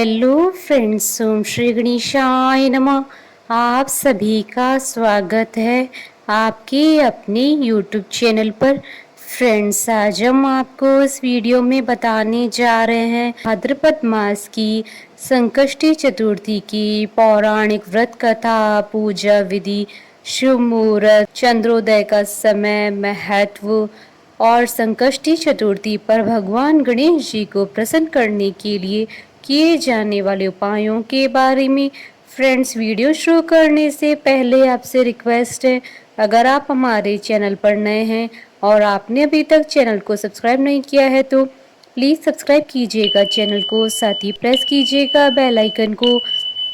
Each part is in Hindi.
हेलो फ्रेंड्स, ओम श्री गणेशाय नमः। आप सभी का स्वागत है आपके अपने यूट्यूब चैनल पर। फ्रेंड्स, आज हम आपको इस वीडियो में बताने जा रहे हैं भाद्रपद मास की संकष्टी चतुर्थी की पौराणिक व्रत कथा, पूजा विधि, शुभ मुहूर्त, चंद्रोदय का समय, महत्व और संकष्टी चतुर्थी पर भगवान गणेश जी को प्रसन्न करने के लिए किए जाने वाले उपायों के बारे में। फ्रेंड्स, वीडियो शुरू करने से पहले आपसे रिक्वेस्ट है, अगर आप हमारे चैनल पर नए हैं और आपने अभी तक चैनल को सब्सक्राइब नहीं किया है तो प्लीज़ सब्सक्राइब कीजिएगा चैनल को, साथ ही प्रेस कीजिएगा बेल आइकन को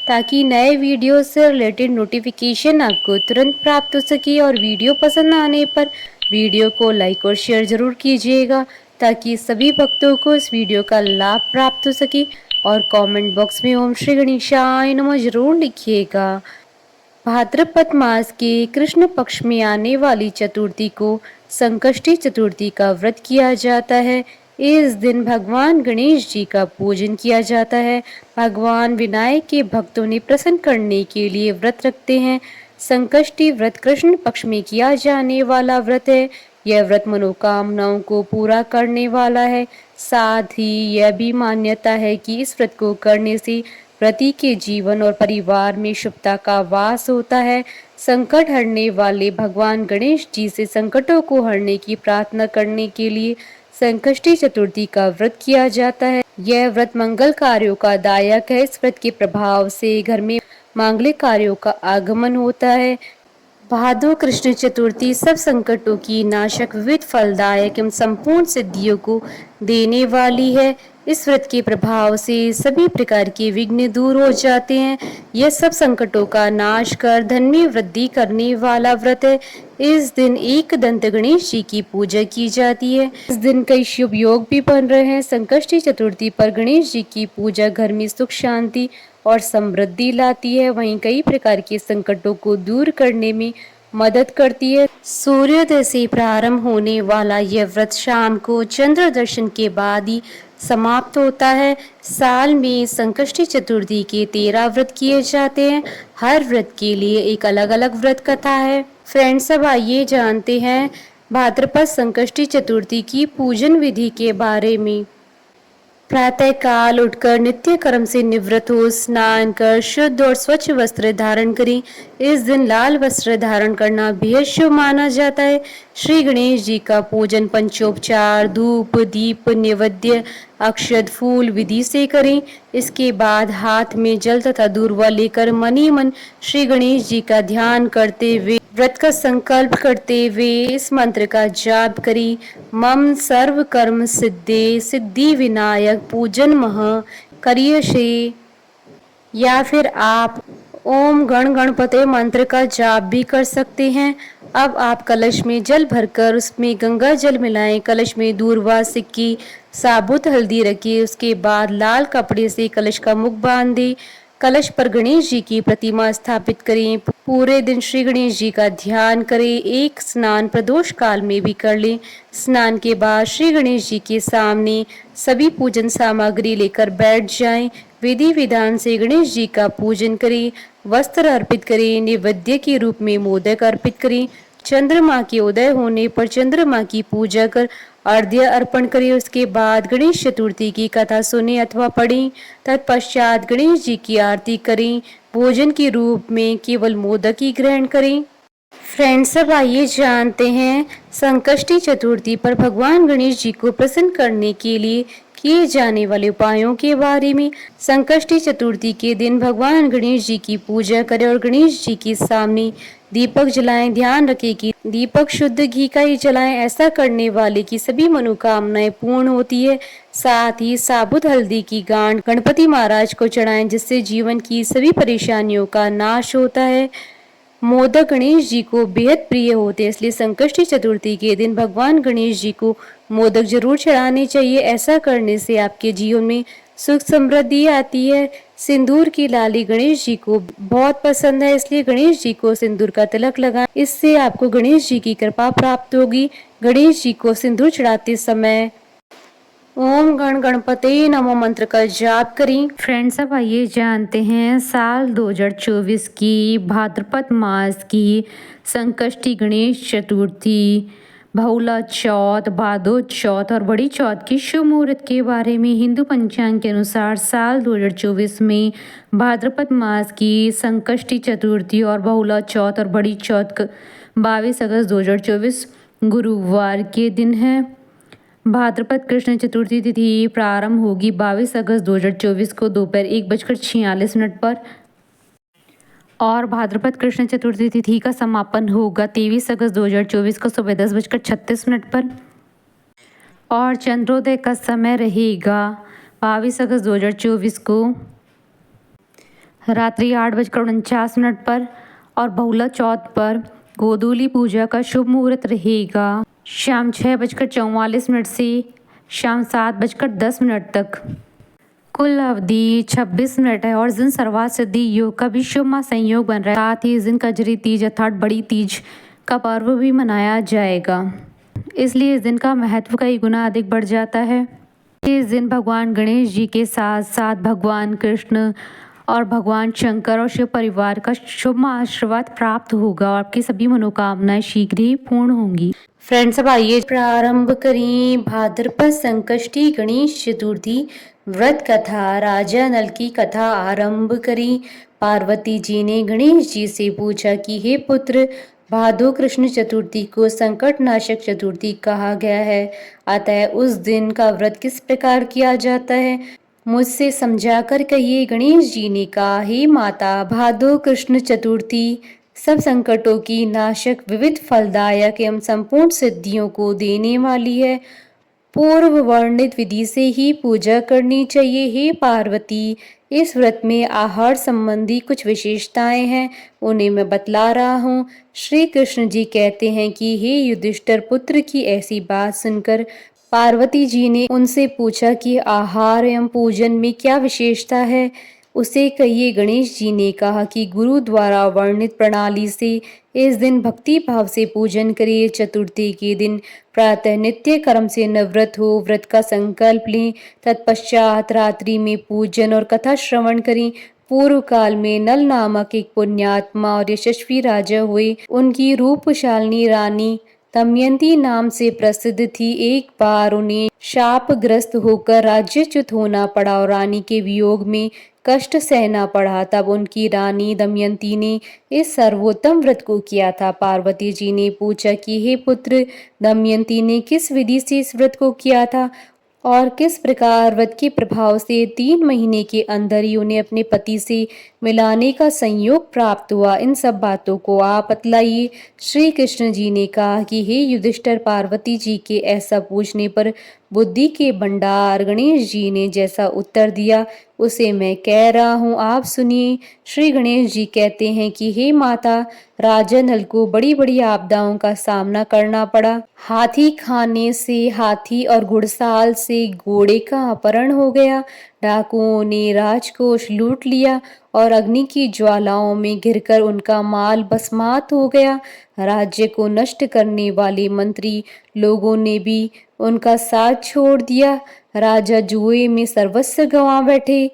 ताकि नए वीडियो से रिलेटेड नोटिफिकेशन आपको तुरंत प्राप्त हो सके। और वीडियो पसंद आने पर वीडियो को लाइक और शेयर ज़रूर कीजिएगा ताकि सभी भक्तों को इस वीडियो का लाभ प्राप्त हो सके। और कमेंट बॉक्स में ओम श्री गणेशाय नमः जरूर लिखिएगा। भाद्रपद मास के कृष्ण पक्ष में आने वाली चतुर्थी को संकष्टी चतुर्थी का व्रत किया जाता है। इस दिन भगवान गणेश जी का पूजन किया जाता है। भगवान विनायक के भक्तों ने प्रसन्न करने के लिए व्रत रखते हैं। संकष्टी व्रत कृष्ण पक्ष में किया जाने वाला व्रत है। यह व्रत मनोकामनाओं को पूरा करने वाला है। साथ ही यह भी मान्यता है कि इस व्रत को करने से व्रती के जीवन और परिवार में शुभता का वास होता है। संकट हरने वाले भगवान गणेश जी से संकटों को हरने की प्रार्थना करने के लिए संकष्टी चतुर्थी का व्रत किया जाता है। यह व्रत मंगल कार्यों का दायक है। इस व्रत के प्रभाव से घर में मांगलिक कार्यों का आगमन होता है। भादो कृष्ण चतुर्थी सब संकटों की नाशक, विविध फलदायक एवं संपूर्ण सिद्धियों को देने वाली है। इस व्रत के प्रभाव से सभी प्रकार के विघ्न दूर हो जाते हैं। यह सब संकटों का नाश कर धन में वृद्धि करने वाला व्रत है। इस दिन एक दंत गणेश जी की पूजा की जाती है। इस दिन कई शुभ योग भी बन रहे हैं। संकष्टी चतुर्थी पर गणेश जी की पूजा घर में सुख, शांति और समृद्धि लाती है। वहीं कई प्रकार के संकटों को दूर करने में मदद करती है। सूर्योदय से प्रारंभ होने वाला यह व्रत शाम को चंद्र दर्शन के बाद ही समाप्त होता है। साल में संकष्टी चतुर्थी के 13 व्रत किए जाते हैं। हर व्रत के लिए एक अलग अलग व्रत कथा है। फ्रेंड्स, अब आइए जानते हैं भाद्रपद संकष्टी चतुर्थी की पूजन विधि के बारे में। प्रातः काल उठकर नित्य कर्म से निवृत्त हो स्नान कर शुद्ध और स्वच्छ वस्त्र धारण करें। इस दिन लाल वस्त्र धारण करना बेहद शुभ माना जाता है। श्री गणेश जी का पूजन पंचोपचार, धूप, दीप, नैवेद्य, अक्षत, फूल विधि से करें। इसके बाद हाथ में जल तथा दूर्वा लेकर मन ही मन श्री गणेश जी का ध्यान करते हुए व्रत का संकल्प करते हुए इस मंत्र का जाप करें। मम सर्व कर्म सिद्धे सिद्धि विनायक पूजन मह करियसे। या फिर आप ओम गण गणपते मंत्र का जाप भी कर सकते हैं। अब आप कलश में जल भरकर उसमें गंगा जल मिलाएं। कलश में दूर्वा, सिक्की, साबुत हल्दी रखिए। उसके बाद लाल कपड़े से कलश का मुख बांध दें। कलश पर गणेश जी की प्रतिमा स्थापित करें। पूरे दिन श्री गणेश जी का ध्यान करें। एक स्नान प्रदोष काल में भी कर लें। स्नान के बाद श्री गणेश जी के सामने सभी पूजन सामग्री लेकर बैठ जाएं। विधि विधान से गणेश जी का पूजन करें। वस्त्र अर्पित करें। नैवेद्य के रूप में मोदक अर्पित करें। चंद्रमा के उदय होने पर चंद्रमा की पूजा कर अर्घ्य अर्पण करें। उसके बाद गणेश चतुर्थी की कथा सुने अथवा पढ़ें। तत्पश्चात गणेश जी की आरती करें। भोजन के रूप में केवल मोदक ही ग्रहण करें। फ्रेंड्स, अब आइए जानते हैं संकष्टी चतुर्थी पर भगवान गणेश जी को प्रसन्न करने के लिए किए जाने वाले उपायों के बारे में। संकष्टी चतुर्थी के दिन भगवान गणेश जी की पूजा करें और गणेश जी के सामने दीपक जलाएं। ध्यान रखें कि दीपक शुद्ध घी का ही जलाएं। ऐसा करने वाले की सभी मनोकामनाएं पूर्ण होती है। साथ ही साबुत हल्दी की गांठ गणपति महाराज को चढ़ाएं, जिससे जीवन की सभी परेशानियों का नाश होता है। मोदक गणेश जी को बेहद प्रिय होते हैं, इसलिए संकष्टी चतुर्थी के दिन भगवान गणेश जी को मोदक जरूर चढ़ाने चाहिए। ऐसा करने से आपके जीवन में सुख समृद्धि आती है। सिंदूर की लाली गणेश जी को बहुत पसंद है, इसलिए गणेश जी को सिंदूर का तिलक लगाएं। इससे आपको गणेश जी की कृपा प्राप्त होगी। गणेश जी को सिंदूर चढ़ाते समय ओम गण गणपति नमो मंत्र का जाप करें। फ्रेंड्स, अब आइए जानते हैं साल 2024 की भाद्रपद मास की संकष्टी, गणेश चतुर्थी, बहुला चौथ, भादो चौथ और बड़ी चौथ की शुभ मुहूर्त के बारे में। हिंदू पंचांग के अनुसार साल 2024 में भाद्रपद मास की संकष्टी चतुर्थी और बहुला चौथ और बड़ी चौथ 22 अगस्त 2024 गुरुवार के दिन है। भाद्रपद कृष्ण चतुर्थी तिथि प्रारंभ होगी 22 अगस्त 2024 को दोपहर 1:46 पर और भाद्रपद कृष्ण चतुर्थी तिथि का समापन होगा 23 अगस्त 2024 को सुबह 10:36 पर और चंद्रोदय का समय रहेगा 22 अगस्त 2024 को रात्रि 8:49 पर और बहुला चौथ पर गोधूली पूजा का शुभ मुहूर्त रहेगा शाम 6:44 से शाम 7:10 तक। कुल अवधि 26 मिनट है और इस दिन सर्वार्थ सिद्धि योग का भी शुभ संयोग बन रहा है। साथ ही इस दिन कजरी तीज अर्थात बड़ी तीज का पर्व भी मनाया जाएगा, इसलिए इस दिन का महत्व कई गुना अधिक बढ़ जाता है। इस दिन भगवान गणेश जी के साथ साथ भगवान कृष्ण और भगवान शंकर और शिव परिवार का शुभ आशीर्वाद प्राप्त होगा और आपकी सभी मनोकामनाएं शीघ्र ही पूर्ण होंगी। फ्रेंड्स, अब आइए प्रारंभ करें भाद्रपद संकष्टी गणेश चतुर्थी व्रत कथा। राजा नल की कथा आरंभ करें। पार्वती जी ने गणेश जी से पूछा कि हे पुत्र, भादो कृष्ण चतुर्थी को संकट नाशक चतुर्थी कहा गया है, अतः उस दिन का व्रत किस प्रकार किया जाता है, मुझसे समझाकर कहिए। गणेश जी ने कहा, हे माता, भादो कृष्ण चतुर्थी सब संकटों की नाशक, विविध फलदायक एवं संपूर्ण सिद्धियों को देने वाली है। पूर्व वर्णित विधि से ही पूजा करनी चाहिए। हे पार्वती, इस व्रत में आहार संबंधी कुछ विशेषताएं हैं, उन्हें मैं बतला रहा हूँ। श्री कृष्ण जी कहते हैं कि हे युधिष्ठिर पुत्र की ऐसी बात सुनकर पार्वती जी ने उनसे पूछा कि आहार एवं पूजन में क्या विशेषता है, उसे कहिए। गणेश जी ने कहा कि गुरु द्वारा वर्णित प्रणाली से इस दिन भक्ति भाव से पूजन करिए। चतुर्थी के दिन प्रातः नित्य कर्म से निवृत्त हो व्रत का संकल्प लें। तत्पश्चात रात्रि में पूजन और कथा श्रवण करें। पूर्व काल में नल नामक एक पुण्यात्मा और यशस्वी राजा हुए। उनकी रूपशालिनी रानी दमयंती नाम से प्रसिद्ध थी। एक बार उन्हें शापग्रस्त होकर राज्यच्युत होना पड़ा और रानी के वियोग में कष्ट सहना पड़ा। तब उनकी रानी दमयंती ने इस सर्वोत्तम व्रत को किया था। पार्वती जी ने पूछा कि हे पुत्र, दमयंती ने किस विधि से इस व्रत को किया था और किस प्रकार व्रत के प्रभाव से 3 महीने के अंदर ही उन्हें अपने पति से मिलाने का संयोग प्राप्त हुआ, इन सब बातों को आप बतलाइए। श्री कृष्ण जी ने कहा कि हे युधिष्ठिर, पार्वती जी के ऐसा पूछने पर बुद्धि के भंडार गणेश जी ने जैसा उत्तर दिया उसे मैं कह रहा हूँ, आप सुनिए। श्री गणेश जी कहते हैं कि हे माता, राजा नल को बड़ी बड़ी आपदाओं का सामना करना पड़ा। हाथी खाने से हाथी और घुड़साल से घोड़े का अपहरण हो गया। डाकुओं ने राजकोष लूट लिया और अग्नि की ज्वालाओं में घिरकर उनका माल भस्मात हो गया। राज्य को नष्ट करने वाले मंत्री लोगों ने भी उनका साथ छोड़ दिया। राजा जुए में सर्वस्व गंवा बैठे।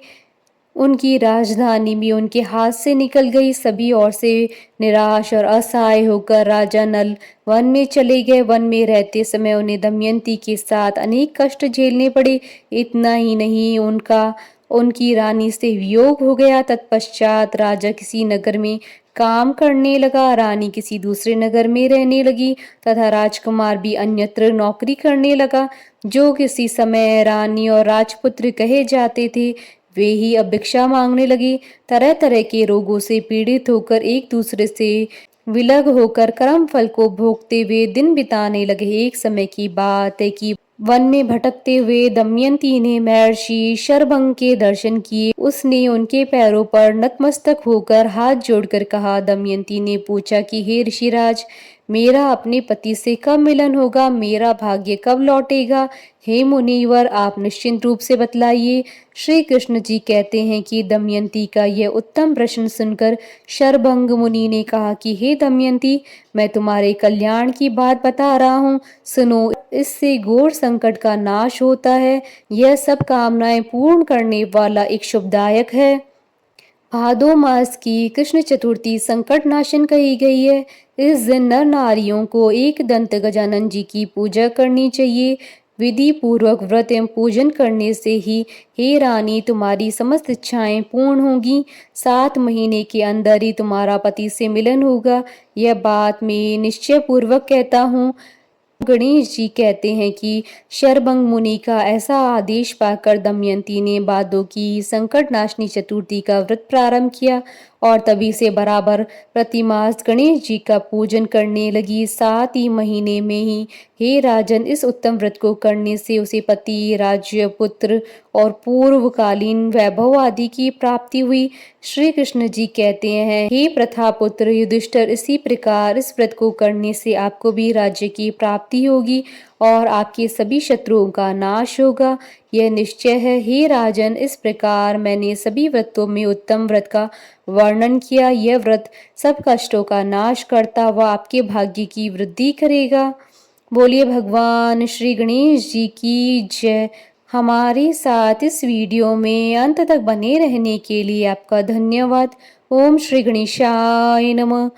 उनकी राजधानी भी उनके हाथ से निकल गई। सभी ओर से निराश और असहाय होकर राजा नल वन में चले गए। वन में रहते समय उन्हें दमयंती के साथ अनेक कष्ट झेलने पड़े। इतना ही नहीं, उनकी रानी से वियोग हो गया। तत्पश्चात राजा किसी नगर में काम करने लगा, रानी किसी दूसरे नगर में रहने लगी तथा राजकुमार भी अन्यत्र नौकरी करने लगा। जो किसी समय रानी और राजपुत्र कहे जाते थे, वे ही अब भिक्षा मांगने लगे। तरह तरह के रोगों से पीड़ित होकर एक दूसरे से विलग होकर कर्म फल को भोगते हुए दिन बिताने लगे। एक समय की बात है कि वन में भटकते हुए दमयंती ने महर्षि शरभंग के दर्शन किए। उसने उनके पैरों पर नतमस्तक होकर हाथ जोड़कर कहा। दमयंती ने पूछा कि हे ऋषिराज, मेरा अपने पति से कब मिलन होगा, मेरा भाग्य कब लौटेगा? हे मुनिवर, आप निश्चिंत रूप से बतलाइए। श्री कृष्ण जी कहते हैं कि दमयंती का यह उत्तम प्रश्न सुनकर शरभंग मुनि ने कहा कि हे दमयंती, मैं तुम्हारे कल्याण की बात बता रहा हूँ, सुनो। इससे घोर संकट का नाश होता है। यह सब कामनाएं पूर्ण करने वाला एक शुभदायक है। भादो मास की कृष्ण चतुर्थी संकट नाशन कही गई है। इस दिन नर नारियों को एक दंत गजानन जी की पूजा करनी चाहिए। विधि पूर्वक व्रत एवं पूजन करने से ही हे रानी तुम्हारी समस्त इच्छाएं पूर्ण होंगी। 7 महीने के अंदर ही तुम्हारा पति से मिलन होगा। यह बात मैं निश्चय पूर्वक कहता हूँ। गणेश जी कहते हैं कि शरभंग मुनि का ऐसा आदेश पाकर दमयंती ने भादों की संकट नाशनी चतुर्थी का व्रत प्रारंभ किया और तभी से बराबर प्रतिमास गणेश जी का पूजन करने लगी। 7 ही महीने में ही हे राजन, इस उत्तम व्रत को करने से उसे पति, राज्य, पुत्र और पूर्वकालीन वैभव आदि की प्राप्ति हुई। श्री कृष्ण जी कहते हैं, हे प्रथापुत्र युधिष्ठिर, इसी प्रकार इस व्रत को करने से आपको भी राज्य की प्राप्ति होगी और आपके सभी शत्रुओं का नाश होगा। यह निश्चय है। हे राजन, इस प्रकार मैंने सभी व्रतों में उत्तम व्रत का वर्णन किया। यह व्रत सब कष्टों का नाश करता व आपके भाग्य की वृद्धि करेगा। बोलिए भगवान श्री गणेश जी की जय। हमारे साथ इस वीडियो में अंत तक बने रहने के लिए आपका धन्यवाद। ओम श्री गणेशाय नमः।